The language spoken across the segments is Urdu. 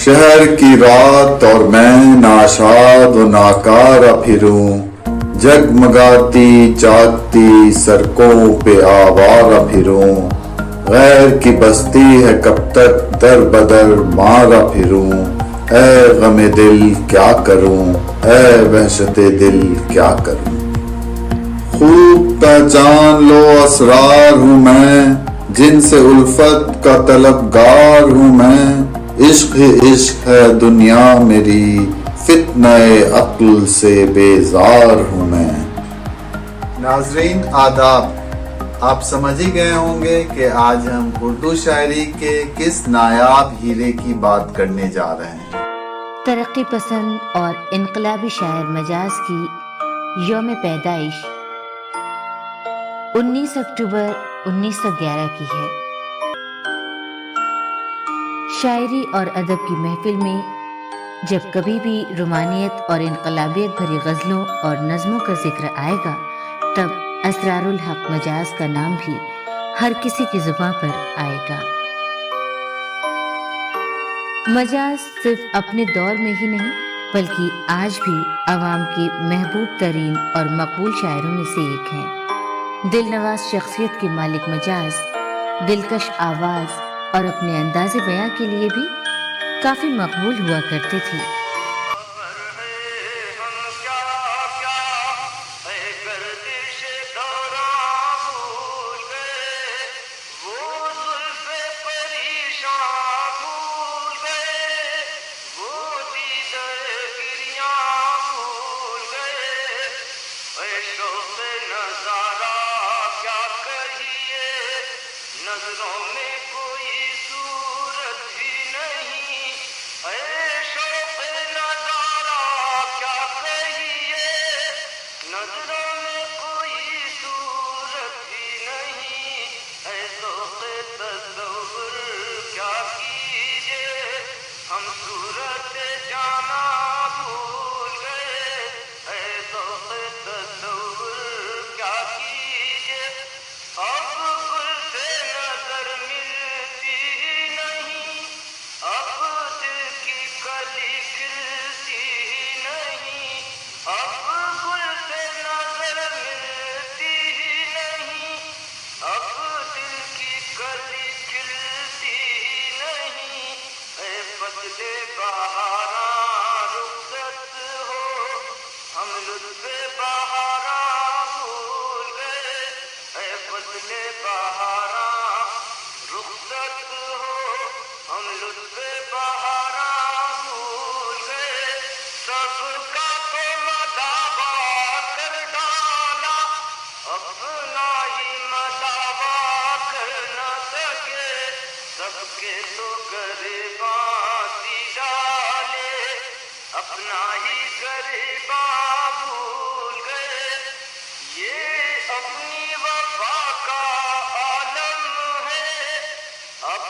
شہر کی رات اور میں ناشاد و ناکارہ پھروں، جگمگاتی چاکتی سڑکوں پہ آوارہ پھروں، غیر کی بستی ہے کب تک در بدر مارا پھروں، اے غم دل کیا کروں، اے وحشت دل کیا کروں۔ خوب پہچان لو اسرار ہوں میں، جن سے الفت کا طلبگار ہوں میں، عشق ہی عشق ہے دنیا میری، فتنہ عقل سے بیزار ہوں میں۔ ناظرین آداب، آپ سمجھ ہی گئے ہوں گے کہ آج ہم اردو شاعری کے کس نایاب ہیرے کی بات کرنے جا رہے ہیں۔ ترقی پسند اور انقلابی شاعر مجاز کی یوم پیدائش 19 اکتوبر 1911 کی ہے۔ شاعری اور ادب کی محفل میں جب کبھی بھی رومانیت اور انقلابیت بھری غزلوں اور نظموں کا ذکر آئے گا، تب اسرار الحق مجاز کا نام بھی ہر کسی کی زبان پر آئے گا۔ مجاز صرف اپنے دور میں ہی نہیں بلکہ آج بھی عوام کی محبوب ترین اور مقبول شاعروں میں سے ایک ہیں۔ دل نواز شخصیت کے مالک مجاز دلکش آواز اور اپنے انداز بیاں کے لیے بھی کافی مقبول ہوا کرتے تھے۔ نظروں میں کوئی صورت بھی نہیں، اے شوق نظارہ کیا کہیے، نظروں میں کوئی صورت بھی نہیں، اے ذوق تصور کیا کیجیے، ہم صورت جانا بھول گئے، اے ذوق تصور کیا کیجیے، اب بہاراں رخصت ہو، ہم لطف بہاراں بھول گئے، اے فصل بہاراں رخصت ہو، ہم لطف بہاراں بھول گئے، سب کا تو مداوا کر ڈالا، اپنا ہی مداوا کر نہ سکے، سب کے تو گریباں اپنا ہی گریباں بھول گئے، یہ اپنی وفا کا عالم ہے، اب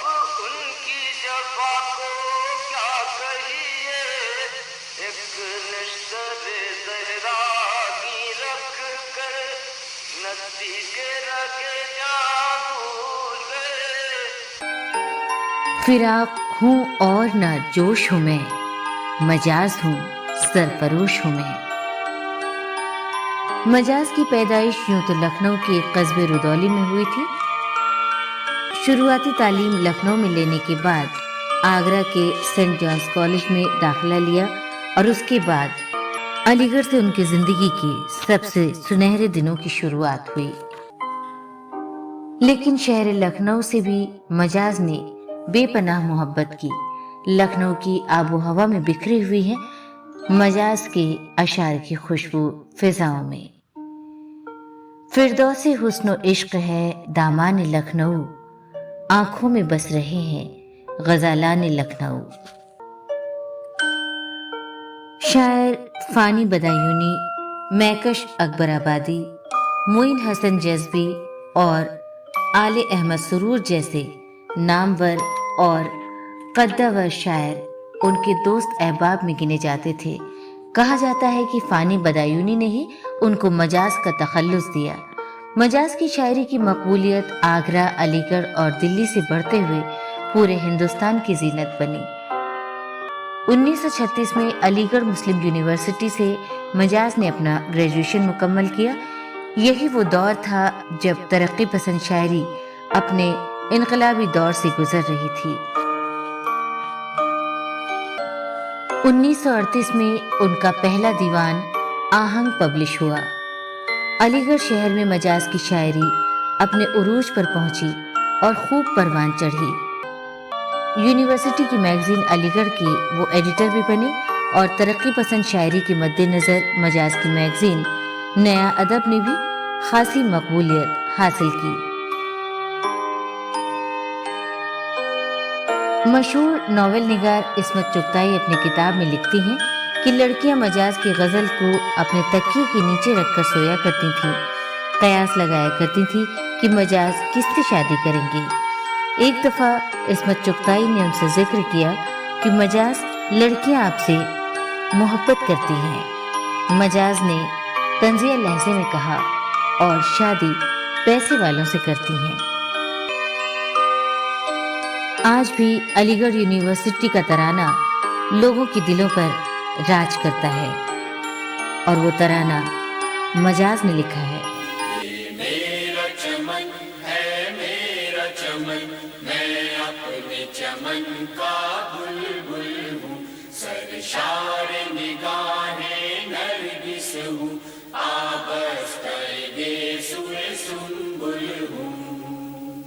ان کی جفا کو کیا کہیے، ایک نشتر زہرا کی رکھ کر نسی کے رکھے جاں بھول گئے۔ فراق ہوں اور نہ جوش ہوں میں، مجاز ہوں سرفروش ہوں میں۔ مجاز کی پیدائش یوں تو لکھنؤ کے قصبے رودولی میں ہوئی تھی۔ شروعاتی تعلیم لکھنؤ میں لینے کے بعد آگرہ کے سینٹ جانز کالج میں داخلہ لیا اور اس کے بعد علی گڑھ سے ان کی زندگی کے سب سے سنہرے دنوں کی شروعات ہوئی۔ لیکن شہر لکھنؤ سے بھی مجاز نے بے پناہ محبت کی۔ لکھنؤ کی آب و ہوا میں بکھری ہوئی ہیں مجاز کے اشعار کی خوشبو فضاؤں میں۔ فردوس حسن و عشق ہے دامان لکھنؤ، آنکھوں میں بس رہے ہیں غزالان لکھنؤ۔ شاعر فانی بدایونی، میکش اکبر آبادی، معین حسن جذبی اور آل احمد سرور جیسے نامور اور قدور شاعر ان کے دوست احباب میں گنے جاتے تھے۔ کہا جاتا ہے کہ فانی بدایونی نے ہی ان کو مجاز کا تخلص دیا۔ مجاز کی شاعری کی مقبولیت آگرہ، علی گڑھ اور دلی سے بڑھتے ہوئے پورے ہندوستان کی زینت بنی۔ 1936 میں علی گڑھ مسلم یونیورسٹی سے مجاز نے اپنا گریجویشن مکمل کیا۔ یہی وہ دور تھا جب ترقی پسند شاعری اپنے انقلابی دور سے گزر رہی تھی۔ 1938 میں ان کا پہلا دیوان آہنگ پبلش ہوا۔ علی گڑھ شہر میں مجاز کی شاعری اپنے عروج پر پہنچی اور خوب پروان چڑھی۔ یونیورسٹی کی میگزین علی گڑھ کے وہ ایڈیٹر بھی بنے اور ترقی پسند شاعری کے مد نظر مجاز کی میگزین نیا ادب نے بھی خاصی مقبولیت حاصل کی۔ مشہور ناول نگار عصمت چغتائی اپنی کتاب میں لکھتی ہیں کہ لڑکیاں مجاز کی غزل کو اپنے تکیے کے نیچے رکھ کر سویا کرتی تھیں، قیاس لگایا کرتی تھیں کہ مجاز کس سے شادی کریں گے۔ ایک دفعہ عصمت چغتائی نے ان سے ذکر کیا کہ مجاز لڑکیاں آپ سے محبت کرتی ہیں۔ مجاز نے طنزیہ لہجے میں کہا، اور شادی پیسے والوں سے کرتی ہیں۔ آج بھی علی گڑھ یونیورسٹی کا ترانہ لوگوں کے دلوں پر راج کرتا ہے، اور وہ ترانہ مجاز نے لکھا ہے۔ میرا چمن ہے میرا چمن، میں اپنے چمن کا بلبل ہوں، سرشار نگاہیں نرگس ہوں، آبستہ سوئے سنبل ہوں،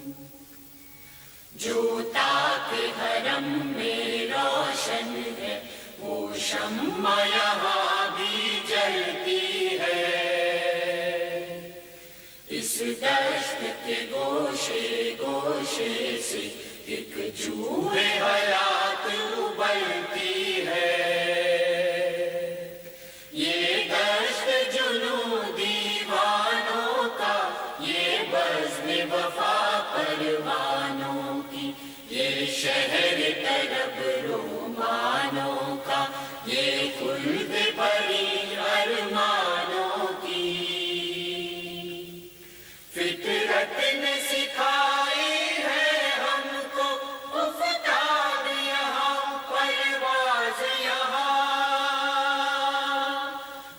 جو تاک حرم میں روشن ہے وہ شمع یہاں بھی جلتی ہے، اس دشت کے گوشے گوشے سے ایک جوہ حیات ابلتی ہے، یہ دشت جنوں دیوانوں کا، یہ بزم وفا پروانوں کی، یہ شہر طرب رومانوں کا، یہ خلد بھری ارمانوں کی، فطرت نے سکھائی ہے ہم کو افتاد یہاں پرواز یہاں،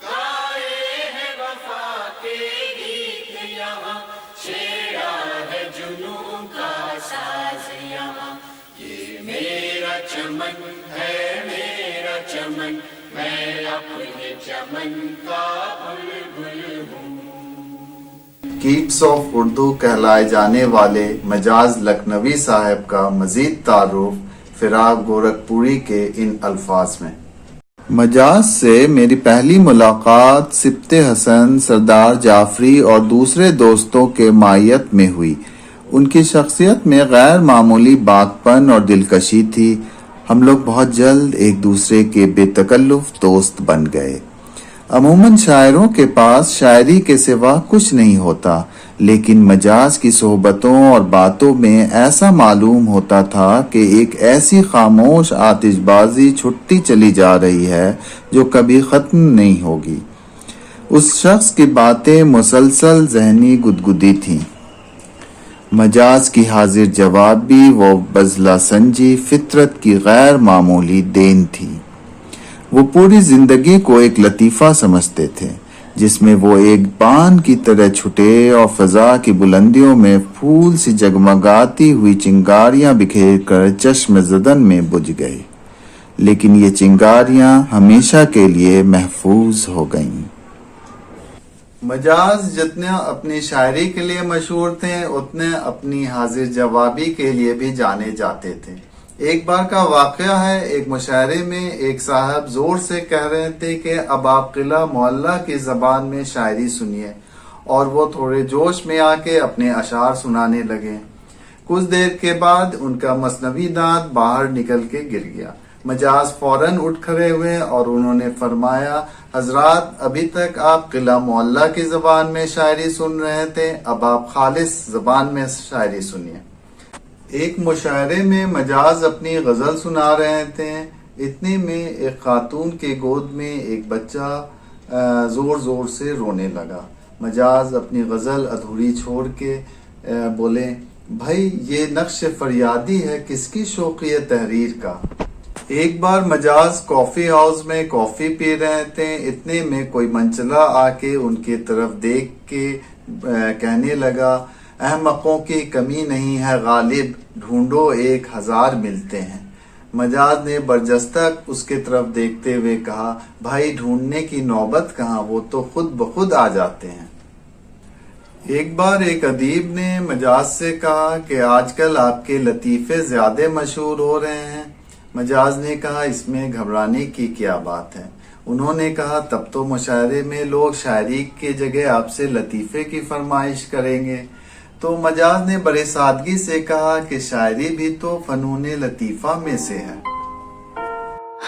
گائے ہیں وفا کے گیت یہاں، چھیڑا ہے جنوں کا ساز یہاں، یہ میرا چمن ہے میرا چمن، میں اپنے چمن کا بلبل ہوں۔ کیٹس آف اردو کہلائے جانے والے مجاز لکھنوی صاحب کا مزید تعارف فراق گورکھپوری کے ان الفاظ میں۔ مجاز سے میری پہلی ملاقات سبط حسن، سردار جعفری اور دوسرے دوستوں کے معیت میں ہوئی۔ ان کی شخصیت میں غیر معمولی باکپن اور دلکشی تھی۔ ہم لوگ بہت جلد ایک دوسرے کے بے تکلف دوست بن گئے۔ عموماً شاعروں کے پاس شاعری کے سوا کچھ نہیں ہوتا، لیکن مجاز کی صحبتوں اور باتوں میں ایسا معلوم ہوتا تھا کہ ایک ایسی خاموش آتش بازی چھٹتی چلی جا رہی ہے جو کبھی ختم نہیں ہوگی۔ اس شخص کی باتیں مسلسل ذہنی گدگدی تھیں۔ مجاز کی حاضر جوابی و بذلہ سنجی فطرت کی غیر معمولی دین تھی۔ وہ پوری زندگی کو ایک لطیفہ سمجھتے تھے جس میں وہ ایک بان کی طرح چھٹے اور فضا کی بلندیوں میں پھول سی جگمگاتی ہوئی چنگاریاں بکھیر کر چشم زدن میں بجھ گئے، لیکن یہ چنگاریاں ہمیشہ کے لیے محفوظ ہو گئیں۔ مجاز جتنے اپنی شاعری کے لیے مشہور تھے اتنے اپنی حاضر جوابی کے لیے بھی جانے جاتے تھے۔ ایک بار کا واقعہ ہے، ایک مشاعرے میں ایک صاحب زور سے کہہ رہے تھے کہ اب آپ قلعہ معلیٰ کی زبان میں شاعری سنیے، اور وہ تھوڑے جوش میں آ کے اپنے اشعار سنانے لگے۔ کچھ دیر کے بعد ان کا مثنوی دانت باہر نکل کے گر گیا۔ مجاز فوراً اٹھ کھڑے ہوئے اور انہوں نے فرمایا، حضرات ابھی تک آپ قلعہ معلیٰ کی زبان میں شاعری سن رہے تھے، اب آپ خالص زبان میں شاعری سنیے۔ ایک مشاعرے میں مجاز اپنی غزل سنا رہے تھے، اتنے میں ایک خاتون کے گود میں ایک بچہ زور زور سے رونے لگا۔ مجاز اپنی غزل ادھوری چھوڑ کے بولے، بھائی یہ نقش فریادی ہے کس کی شوقی تحریر کا؟ ایک بار مجاز کافی ہاؤس میں کافی پی رہے تھے، اتنے میں کوئی منچلا آ کے ان کی طرف دیکھ کے کہنے لگا، احمقوں کی کمی نہیں ہے غالب، ڈھونڈو 1000 ملتے ہیں۔ مجاز نے برجستہ اس کے طرف دیکھتے ہوئے کہا، بھائی ڈھونڈنے کی نوبت کہاں، وہ تو خود بخود آ جاتے ہیں۔ ایک بار ایک ادیب نے مجاز سے کہا کہ آج کل آپ کے لطیفے زیادہ مشہور ہو رہے ہیں۔ مجاز نے کہا، اس میں گھبرانے کی کیا بات ہے؟ انہوں نے کہا، تب تو مشاعرے میں لوگ شاعری کی جگہ آپ سے لطیفے کی فرمائش کریں گے۔ تو مجاز نے بڑے سادگی سے کہا کہ شاعری بھی تو فنون لطیفہ میں سے ہے۔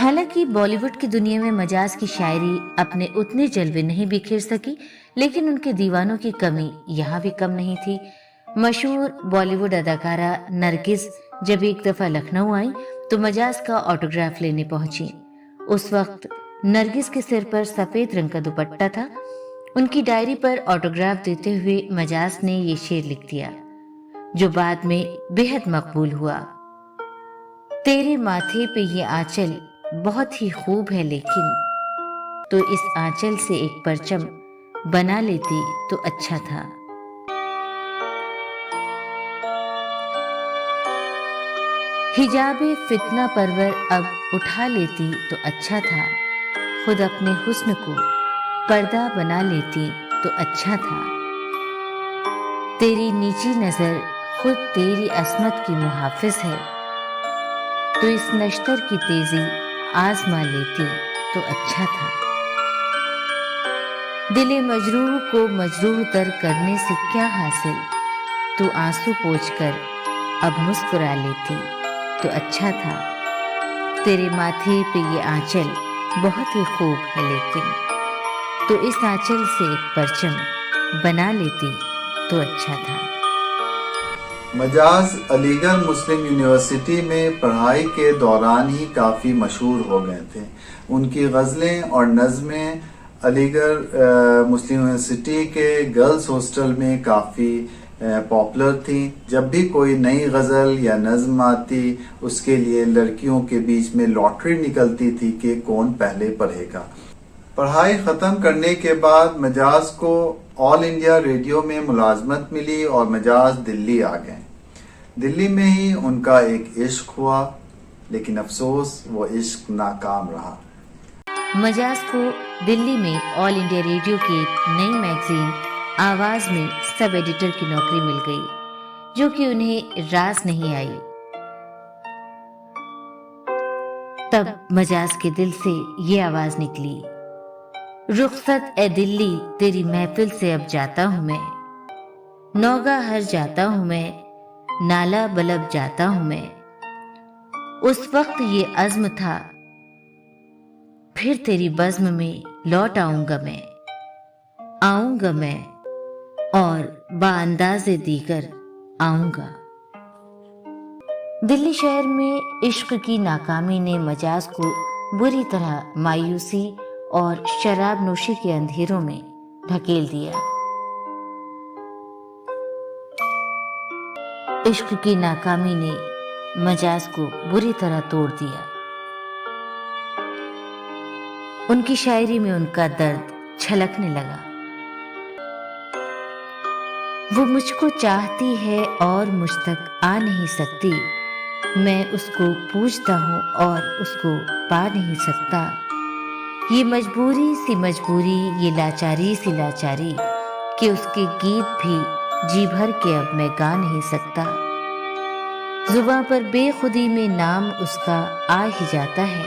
حالانکہ بالی ووڈ کی دنیا میں مجاز کی شاعری اپنے اتنے جلوے نہیں بکھیر سکی، لیکن ان کے دیوانوں کی کمی یہاں بھی کم نہیں تھی۔ مشہور بالی ووڈ اداکارہ نرگس جب ایک دفعہ لکھنؤ آئی تو مجاز کا آٹوگراف لینے پہنچی۔ اس وقت نرگس کے سر پر سفید رنگ کا دوپٹہ تھا۔ ان کی ڈائری پر آٹوگراف دیتے ہوئے مجاز نے یہ شعر لکھ دیا جو بعد میں بہت مقبول ہوا۔ تیرے ماتھے پہ یہ آنچل بہت ہی خوب ہے، لیکن تو اس آنچل سے ایک پرچم بنا لیتی تو اچھا تھا۔ حجاب فتنہ پرور اب اٹھا لیتی تو اچھا تھا، خود اپنے حسن کو پردہ بنا لیتی تو اچھا تھا۔ تیری نیچی نظر خود تیری عصمت کی محافظ ہے، تو اس نشتر کی تیزی آزما لیتی تو اچھا تھا۔ دل مجروح کو مجروح تر کرنے سے کیا حاصل، تو آنسو پوچھ کر اب مسکرا لیتی تو اچھا تھا۔ تیرے ماتھے پہ یہ آنچل بہت ہی خوب ہے، لیکن تو اس آنچل سے ایک پرچم بنا لیتی تو اچھا تھا۔ مجاز علی گڑھ مسلم یونیورسٹی میں پڑھائی کے دوران ہی کافی مشہور ہو گئے تھے۔ ان کی غزلیں اور نظمیں علی گڑھ مسلم یونیورسٹی کے گرلز ہاسٹل میں کافی پاپولر تھیں۔ جب بھی کوئی نئی غزل یا نظم آتی، اس کے لیے لڑکیوں کے بیچ میں لاٹری نکلتی تھی کہ کون پہلے پڑھے گا۔ پڑھائی ختم کرنے کے بعد مجاز کو آل انڈیا ریڈیو میں ملازمت ملی اور مجاز دلی آ گئے۔ دلی میں ہی ان کا ایک عشق ہوا، لیکن افسوس وہ عشق ناکام رہا۔ مجاز کو دلی میں آل انڈیا ریڈیو کی ایک نئی میگزین آواز میں سب ایڈیٹر کی نوکری مل گئی، جو کہ انہیں راز نہیں آئی۔ تب مجاز کے دل سے یہ آواز نکلی، رخصت اے دلی تیری محفل سے اب جاتا ہوں میں، نوگاہ ہر جاتا ہوں میں، نالا بلب جاتا ہوں میں۔ اس وقت یہ عزم تھا پھر تیری بزم میں لوٹ آؤں گا میں اور بانداز دیگر آؤں گا۔ دلی شہر میں عشق کی ناکامی نے مجاز کو بری طرح مایوسی اور شراب نوشی کے اندھیروں میں ڈھکیل دیا۔ عشق کی ناکامی نے مجاز کو بری طرح توڑ دیا۔ ان کی شاعری میں ان کا درد چھلکنے لگا۔ وہ مجھ کو چاہتی ہے اور مجھ تک آ نہیں سکتی، میں اس کو پوجتا ہوں اور اس کو پا نہیں سکتا۔ یہ مجبوری سی مجبوری، یہ لاچاری سی لاچاری، کہ اس کے گیت بھی جی بھر کے اب میں گا نہیں سکتا۔ زباں پر بے خودی میں نام اس کا آ ہی جاتا ہے،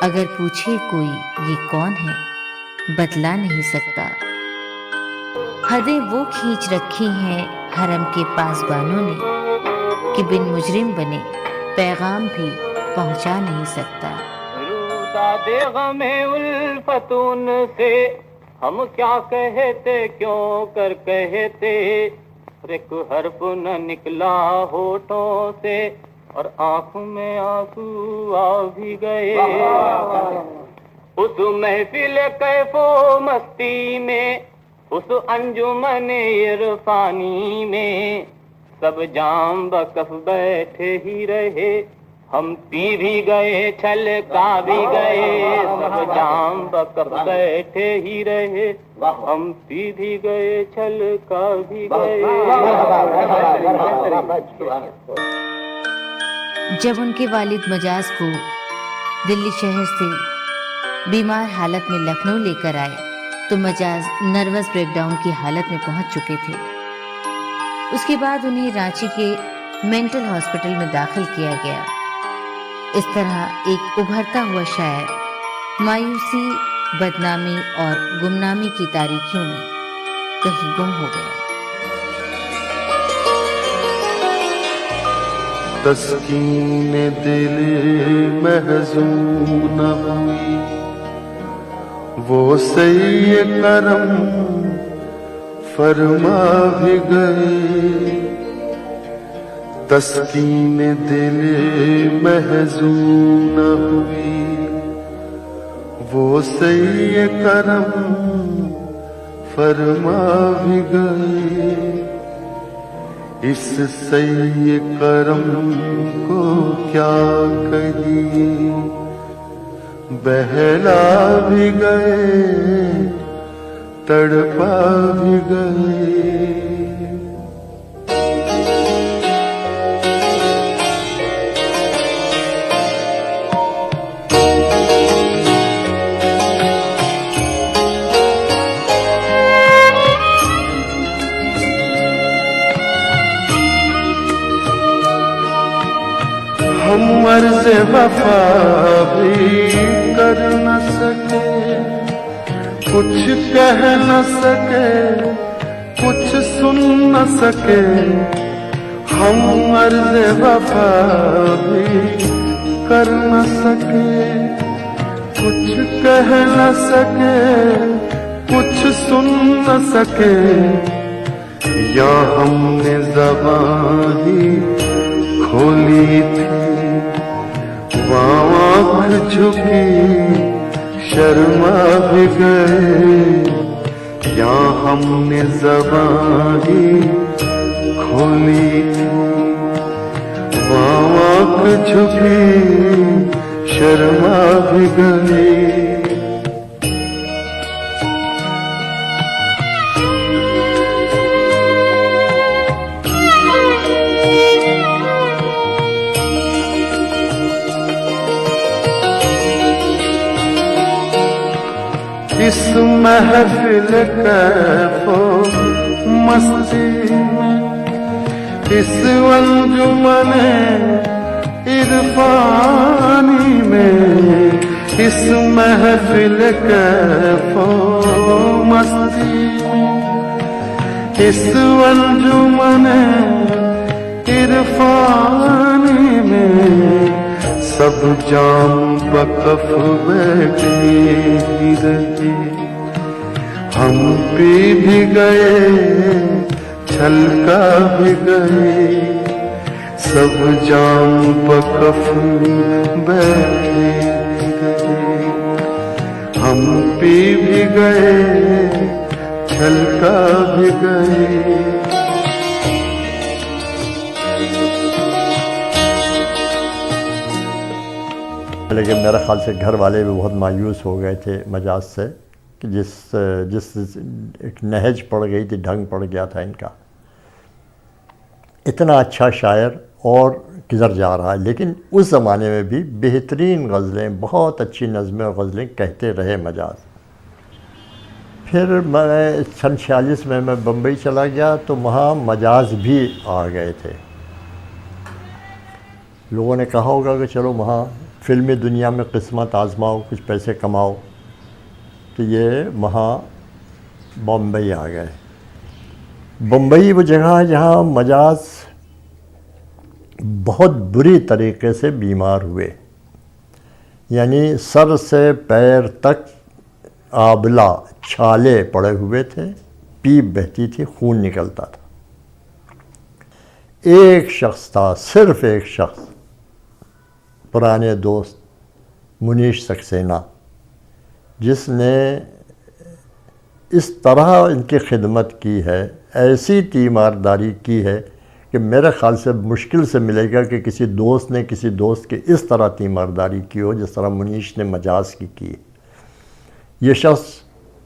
اگر پوچھے کوئی یہ کون ہے بتلا نہیں سکتا۔ حدیں وہ کھینچ رکھی ہیں حرم کے پاسبانوں نے، کہ بن مجرم بنے پیغام بھی پہنچا نہیں سکتا۔ روتا دے غم الفت ان سے ہم کیا کہتے کیوں کر کہتے، ایک حرف نہ نکلا ہونٹوں سے اور آنکھوں میں آنسو آ بھی گئے۔ اس محفل کیف و مستی میں، اس انجمن عرفانی میں، سب جام بکف بیٹھے ہی رہے، ہم پی بھی گئے چھلکا بھی گئے سب جام بکف بیٹھے ہی رہے ہم پی بھی گئے چھلکا بھی گئے. جب ان کے والد مجاز کو دلی شہر سے بیمار حالت میں لکھنؤ لے کر آئے تو مجاز نروس بریک ڈاؤن کی حالت میں پہنچ چکے تھے. اس کے بعد انہیں رانچی کے مینٹل ہاسپٹل میں داخل کیا گیا. اس طرح ایک ابھرتا ہوا شاعر مایوسی، بدنامی اور گمنامی کی تاریکیوں میں کہیں گم ہو گیا. تسکین دل محزون ہوئی وہ سی کرم فرما بھی گئے. تسکین دل محزون ہوئی وہ سی کرم فرما بھی گئے. اس سی کرم کو کیا کہیے بہلا بھی گئے تڑپا بھی گئے. ہم عرض وفا بھی کر نہ سکے کچھ کہہ نہ سکے کچھ سن نہ سکے. ہم عرض وفا بھی کر نہ سکے کچھ کہہ نہ سکے کچھ سن نہ سکے. یا ہم نے زبان ہی کھولی تھی آنکھ جھکی شرما بھی گئے. یا ہم نے زبان ہی کھولی تھی آنکھ جھکی شرما بھی گئے. اس محفل کیف و مستی میں اس انجمن عرفانی میں اس محفل کیف و مستی میں اس انجمن عرفانی میں سب جام بکف بیٹھے ہی رہے ہم پی بھی گئے چھلکا بھی گئے. سب جام بکف بیٹھے ہی رہے ہم پی بھی گئے چھلکا بھی گئے. لیکن میرا خیال سے گھر والے بھی بہت مایوس ہو گئے تھے مجاز سے کہ جس ایک نہج پڑ گئی تھی، ڈھنگ پڑ گیا تھا ان کا. اتنا اچھا شاعر اور کدھر جا رہا ہے. لیکن اس زمانے میں بھی بہترین غزلیں، بہت اچھی نظمیں اور غزلیں کہتے رہے مجاز. پھر میں سن 46 میں بمبئی چلا گیا تو وہاں مجاز بھی آ گئے تھے. لوگوں نے کہا ہوگا کہ چلو وہاں فلمی دنیا میں قسمت آزماؤ، کچھ پیسے کماؤ، تو یہ وہاں بمبئی آ گئے. بمبئی وہ جگہ ہے جہاں مجاز بہت بری طریقے سے بیمار ہوئے. یعنی سر سے پیر تک آبلہ چھالے پڑے ہوئے تھے، پیپ بہتی تھی، خون نکلتا تھا. ایک شخص تھا، صرف ایک شخص، پرانے دوست منیش سکسینہ، جس نے اس طرح ان کی خدمت کی ہے، ایسی تیمارداری کی ہے کہ میرے خیال سے مشکل سے ملے گا کہ کسی دوست نے کسی دوست کی اس طرح تیمارداری کی ہو جس طرح منیش نے مجاز کی. یہ شخص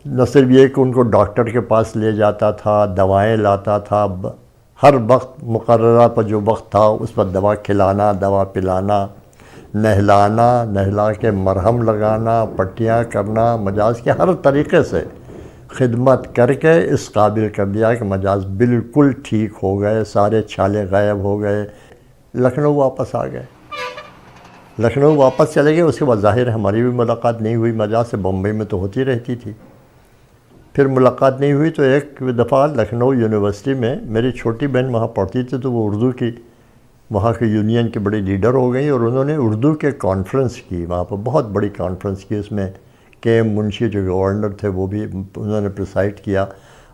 نہ صرف یہ کہ ان کو ڈاکٹر کے پاس لے جاتا تھا، دوائیں لاتا تھا، ہر وقت مقررہ پر جو وقت تھا اس پر دوا کھلانا، دوا پلانا، نہلا کے مرہم لگانا، پٹیاں کرنا، مجاز کے ہر طریقے سے خدمت کر کے اس قابل کر دیا کہ مجاز بالکل ٹھیک ہو گئے، سارے چھالے غائب ہو گئے. لکھنؤ واپس آ گئے، لکھنؤ واپس چلے گئے. اس کے بعد ظاہر ہماری بھی ملاقات نہیں ہوئی مجاز سے، بمبئی میں تو ہوتی رہتی تھی. پھر ملاقات نہیں ہوئی تو ایک دفعہ لکھنؤ یونیورسٹی میں میری چھوٹی بہن وہاں پڑھتی تھی، تو وہ اردو کی وہاں کے یونین کی بڑی لیڈر ہو گئی، اور انہوں نے اردو کے کانفرنس کی وہاں پر، بہت بڑی کانفرنس کی. اس میں کے ایم منشی جو گورنر تھے وہ بھی انہوں نے پریسائڈ کیا.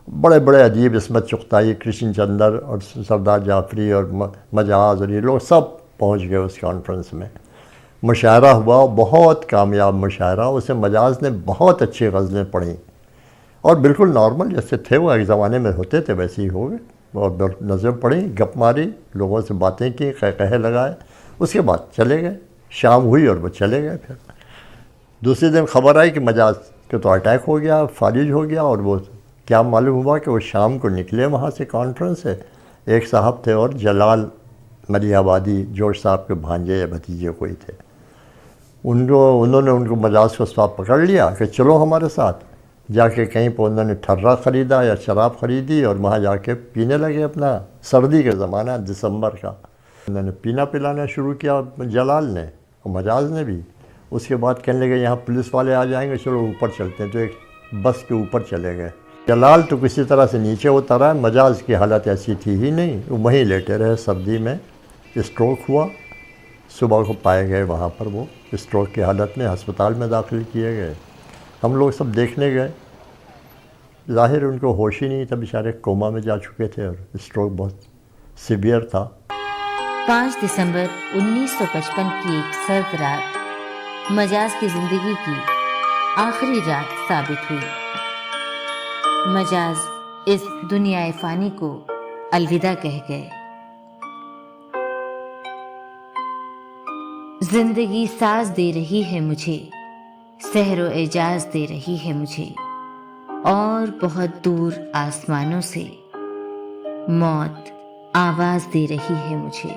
بڑے بڑے عجیب، عصمت چغتائی، کرشن چندر اور سردار جعفری اور مجاز اور یہ لوگ سب پہنچ گئے اس کانفرنس میں. مشاعرہ ہوا، بہت کامیاب مشاعرہ. اسے مجاز نے بہت اچھی غزلیں پڑھیں اور بالکل نارمل جیسے تھے وہ ایک زمانے میں ہوتے تھے ویسے ہی ہو گئے، اور نظر پڑھی، گپ ماری، لوگوں سے باتیں کی، قہقہے لگائے. اس کے بعد چلے گئے، شام ہوئی اور وہ چلے گئے. پھر دوسرے دن خبر آئی کہ مجاز کے تو اٹیک ہو گیا، فالج ہو گیا. اور وہ کیا معلوم ہوا کہ وہ شام کو نکلے وہاں سے کانفرنس سے. ایک صاحب تھے اور جلال ملی آبادی جوش صاحب کے بھانجے یا بھتیجے کوئی تھے، انہوں نے ان کو مجاز کو ساتھ پکڑ لیا کہ چلو ہمارے ساتھ. جا کے کہیں پہ انہوں نے ٹھرا خریدا یا شراب خریدی اور وہاں جا کے پینے لگے. اپنا سردی کا زمانہ، دسمبر کا، انہوں نے پینا پلانا شروع کیا جلال نے اور مجاز نے بھی. اس کے بعد کہنے لگے یہاں پولیس والے آ جائیں گے، چلو اوپر چلتے ہیں. تو ایک بس کے اوپر چلے گئے. جلال تو کسی طرح سے نیچے اترا، مجاز کی حالت ایسی تھی ہی نہیں، وہ وہیں لیٹے رہے. سردی میں اسٹروک ہوا، صبح کو پائے گئے وہاں پر وہ اسٹروک کی حالت میں، ہسپتال میں داخل کیے گئے. ہم لوگ سب دیکھنے گئے. ظاہر ان کو ہوش ہی نہیں تھا، بیچارے کوما میں جا چکے تھے اور اسٹروک بہت سیویئر تھا. 5 دسمبر 1955 کی ایک سرد رات مجاز کی زندگی کی آخری رات ثابت ہوئی. مجاز اس دنیا فانی کو الوداع کہہ گئے. زندگی ساز دے رہی ہے مجھے، سحر و اعجاز دے رہی ہے مجھے، اور بہت دور آسمانوں سے موت آواز دے رہی ہے مجھے.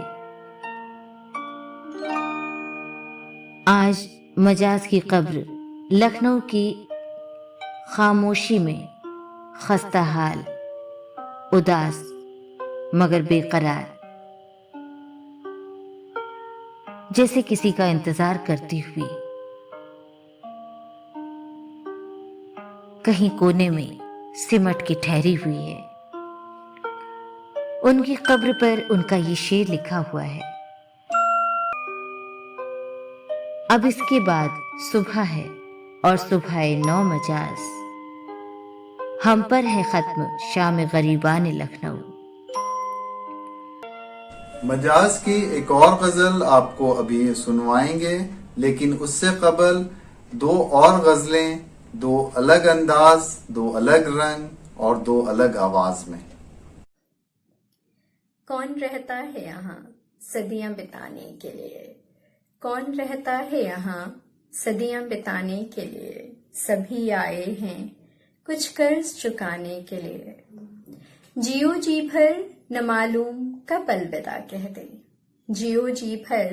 آج مجاز کی قبر لکھنؤ کی خاموشی میں خستہ حال، اداس مگر بے قرار، جیسے کسی کا انتظار کرتی ہوئی، کہیں کونے میں سمٹ کے ٹھہری ہوئی ہے. ان کی قبر پر ان کا یہ شعر لکھا ہوا ہے: اب اس کے بعد صبح ہے اور صبح نو مجاز، ہم پر ہے ختم شام غریبان لکھنؤ. مجاز کی ایک اور غزل آپ کو ابھی سنوائیں گے، لیکن اس سے قبل 2 اور غزلیں، 2 الگ انداز، 2 الگ رنگ اور 2 الگ آواز میں. کون رہتا ہے یہاں صدیاں بتانے کے لیے، کون رہتا ہے یہاں صدیاں بتانے کے لیے، سبھی آئے ہیں کچھ قرض چکانے کے لیے. جیو جی بھر نہ معلوم کب الوداع کہہ دیں، جیو جی بھر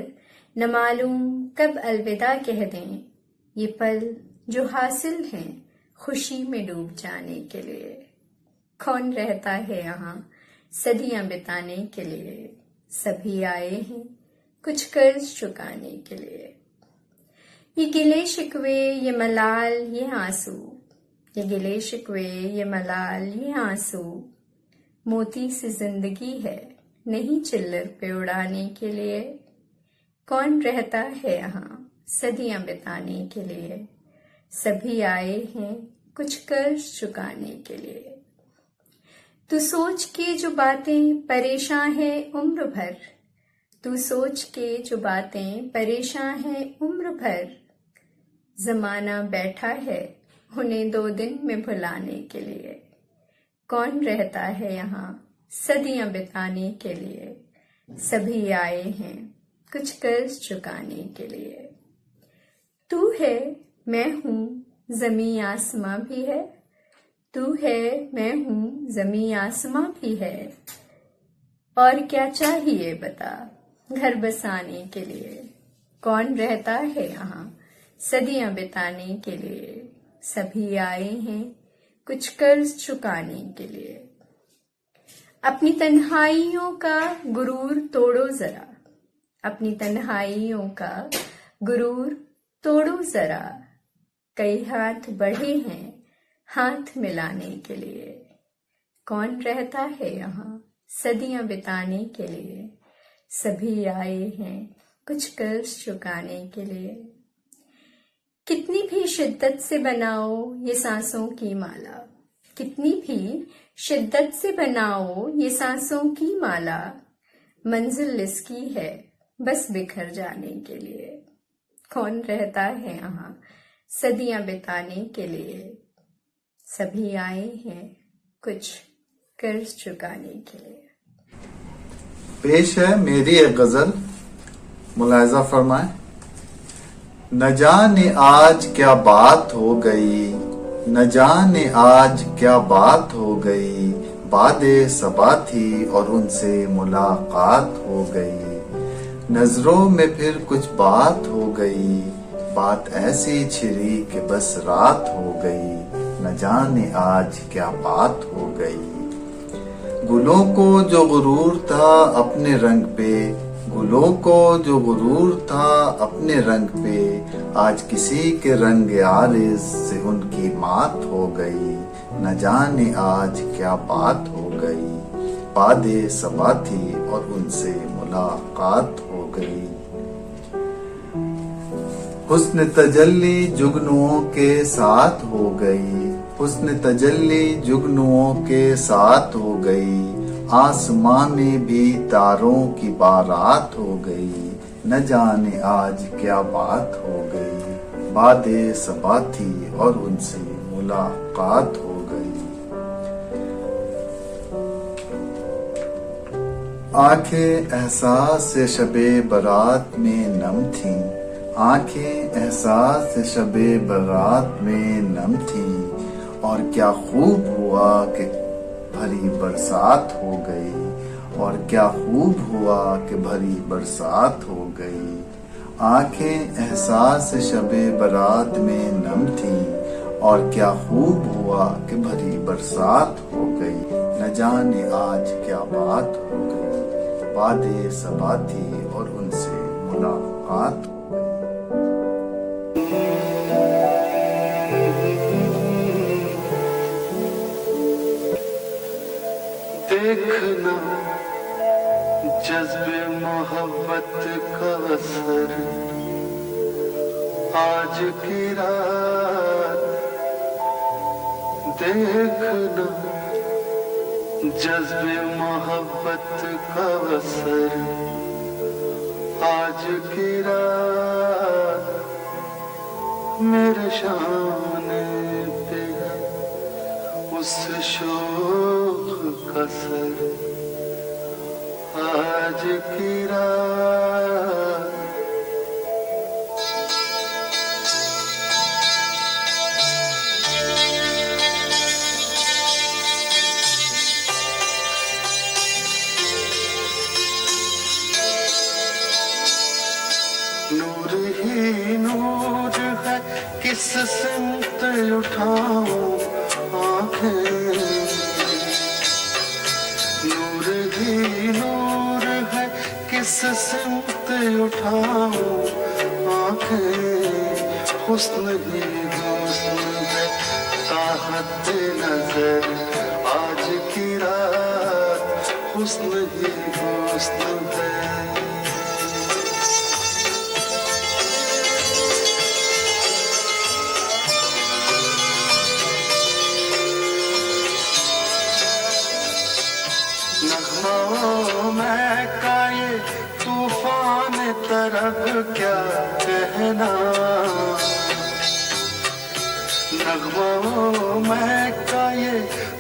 نہ معلوم کب الوداع کہہ دیں، یہ پل جو حاصل ہیں خوشی میں ڈوب جانے کے لیے. کون رہتا ہے یہاں صدیاں بتانے کے لیے، سبھی آئے ہیں کچھ قرض چکانے کے لیے. یہ گلے شکوے، یہ ملال، یہ آنسو، یہ گلے شکوے، یہ ملال، یہ آنسو، موتی سی زندگی ہے نہیں چلر پہ اڑانے کے لیے. کون رہتا ہے یہاں صدیاں بتانے کے لیے، سبھی آئے ہیں کچھ قرض چکانے کے لیے. تو سوچ کے جو باتیں پریشاں ہیں عمر بھر، تو سوچ کے جو باتیں پریشاں ہیں عمر بھر، زمانہ بیٹھا ہے انہیں 2 دن میں بھلانے کے لیے. کون رہتا ہے یہاں صدیاں بتانے کے لیے سبھی آئے ہیں کچھ قرض چکانے کے لیے. تو ہے میں ہوں زمیں آسماں بھی ہے, تو ہے میں ہوں زمیں آسماں بھی ہے, اور کیا چاہیے بتا گھر بسانے کے لیے. کون رہتا ہے یہاں صدیاں بتانے کے لیے سبھی آئے ہیں کچھ قرض چکانے کے لیے. اپنی تنہائیوں کا غرور توڑو ذرا, اپنی تنہائیوں کا غرور توڑو ذرا, کئی ہاتھ بڑھے ہیں ہاتھ ملانے کے لیے. کون رہتا ہے یہاں صدیاں بتانے کے لیے سبھی آئے ہیں کچھ قرض چکانے کے لیے. کتنی بھی شدت سے بناؤ یہ سانسوں کی مالا, کتنی بھی شدت سے بناؤ یہ سانسوں کی مالا, منزل اس کی ہے بس بکھر جانے کے لیے. کون رہتا ہے یہاں صدیاں بتانے کے لیے سبھی آئے ہیں کچھ قرض چکانے کے لیے. پیش ہے میری ایک غزل, ملاحظہ فرمائیں. نہ جانے آج کیا بات ہو گئی, نہ جانے آج کیا بات ہو گئی, باد صبا تھی اور ان سے ملاقات ہو گئی. نظروں میں پھر کچھ بات ہو گئی, بات ایسی چھری کہ بس رات ہو گئی. نہ جانے آج کیا بات ہو گئی. گلوں کو جو غرور تھا اپنے رنگ پہ, گلوں کو جو غرور تھا اپنے رنگ پہ, آج کسی کے رنگ عارض سے ان کی مات ہو گئی. نہ جانے آج کیا بات ہو گئی, باد صبا تھی اور ان سے ملاقات ہو گئی. حسن تجلی جگنوؤں کے ساتھ ہو گئی, حسن تجلی جگنوؤں کے ساتھ ہو گئی. آسماں میں بھی تاروں کی بارات ہو گئی. نہ جانے آج کیا بات ہو گئی, باد صبا تھی اور ان سے ملاقات ہو گئی. آنکھیں احساس سے شب برات میں نم تھیں, آنکھیں احساس سے شب برات میں نم تھیں. اور کیا خوب ہوا کہ بھری برسات ہو گئی, اور کیا خوب ہوا کہ بھری برسات ہو گئی. آنکھیں احساس سے شب برات میں نم تھیں, اور کیا خوب ہوا کہ بھری برسات ہو گئی. نہ جانے آج کیا بات ہو گئی, باد صبا تھی اور ان سے ملاقات ہو گئی. دیکھنا جذب محبت کا اثر, آج کی رات دیکھنا جذب محبت کا اثر, آج کی رات میرے شان پہ اس شوق کا سر, آج کی رات نور ہی نور ہے کس سمت اٹھاؤں آنکھیں, نور ہی نور ہے کس سمت اٹھاؤں آنکھیں. حسن ہی حسن ہے طاقت نظر, آج کی رات حسن ہی حسن ہے. نغموں میں کا یہ طوفان طرب کیا کہنا, نغموں میں کا یہ